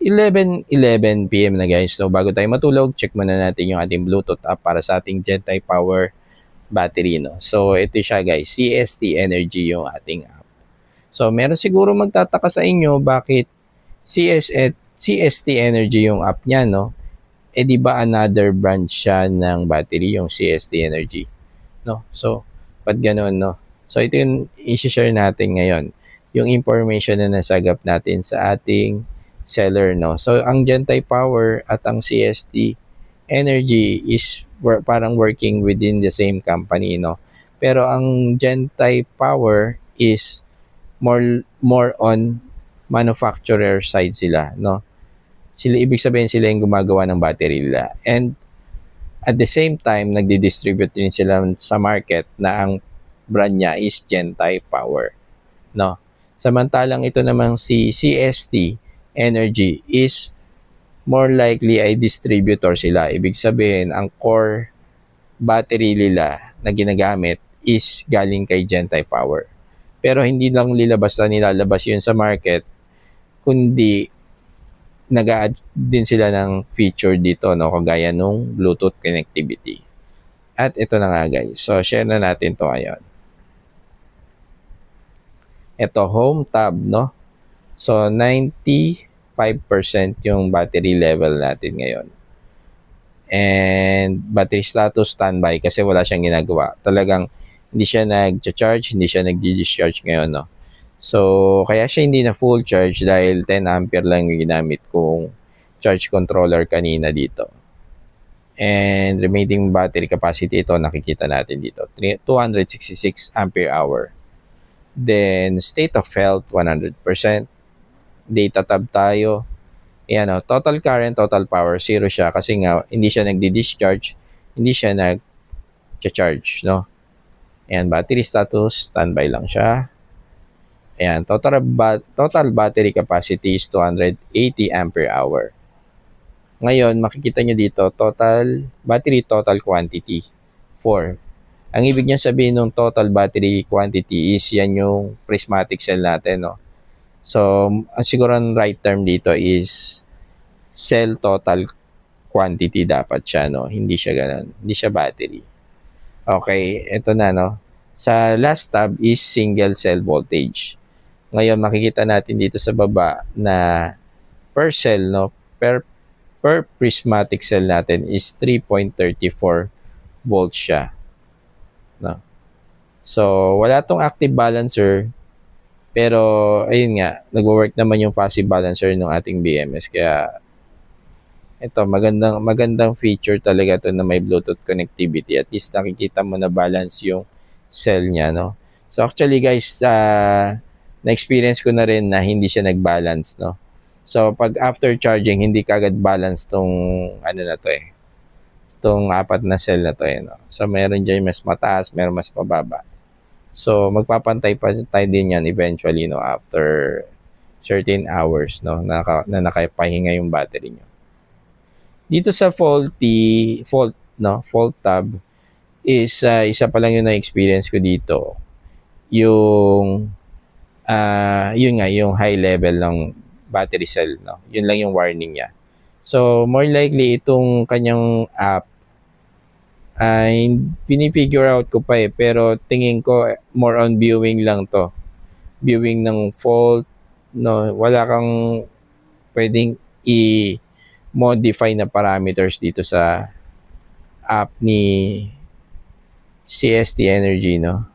11:11 PM na guys. So bago tayo matulog, check muna natin yung ating Bluetooth app para sa ating GenType Power battery, no. So ito siya guys, CST Energy yung ating app. So meron siguro magtataka sa inyo bakit CST Energy yung app niya, no. Eh di ba another branch siya ng battery, yung CST Energy, no. So ba't ganun, no? So ito yung i-share natin ngayon, yung information na nasagap natin sa ating seller, no. So ang GenType Power at ang CST Energy is parang working within the same company, no. Pero ang GenType Power is more on manufacturer side sila, no. Sila, ibig sabihin sila yung gumagawa ng battery nila, and at the same time nagdi-distribute din sila sa market na ang brand niya is GenType Power, no. Samantalang ito namang si CST Energy is more likely ay distributor sila. Ibig sabihin ang core battery nila na ginagamit is galing kay GenType Power. Pero hindi lang nila basta nilalabas yun sa market, kundi nag-add din sila ng feature dito, no, kagaya nung Bluetooth connectivity. At ito na nga guys, so share na natin to ngayon. Ito, home tab, no. So 95% yung battery level natin ngayon. And battery status standby kasi wala siyang ginagawa. Talagang hindi siya nag-charge, hindi siya nag-discharge ngayon, no. So, kaya siya hindi na full charge dahil 10 ampere lang yung ginamit kong charge controller kanina dito. And remaining battery capacity, ito nakikita natin dito, 266 ampere hour. Then, state of health, 100%. Data tab tayo. Ayan, total current, total power, 0 siya kasi nga hindi siya nagdi-discharge, hindi siya nag-charge, no. Ayan, battery status, standby lang siya. Ayan, total battery capacity is 280 ampere hour. Ngayon, makikita nyo dito, battery total quantity, 4. Ang ibig niya sabihin ng total battery quantity is yan yung prismatic cell natin, no. So, ang siguro ang right term dito is cell total quantity dapat siya, no. Hindi siya ganun. Hindi siya battery. Okay, ito na, no. Sa last tab is single cell voltage. Ngayon, makikita natin dito sa baba na per cell, no, per prismatic cell natin is 3.34 volts siya, no. So, wala tong active balancer, pero ayun nga, nagwo-work naman yung passive balancer ng ating BMS. Kaya ito, magandang feature talaga to na may Bluetooth connectivity. At least nakikita mo na balance yung cell niya, no. So, actually guys, na-experience ko na rin na hindi siya nag-balance, no. So, pag after charging, hindi kagad balance tong ano na to tong 4 na cell na to no. So, meron dyan mas mataas, meron mas mababa. So, magpapantay pa tayo din yan eventually, no, after certain hours, no, na nakapahinga yung battery nyo. Dito sa fault tab is isa pa lang yung na-experience ko dito. Yung yun nga, yung high level ng battery cell, no. Yun lang yung warning niya. So, more likely itong kanyang app ay pinifigure out ko pa pero tingin ko more on viewing lang to. Viewing ng fault, no. Wala kang pwedeng i-modify na parameters dito sa app ni CST Energy, no.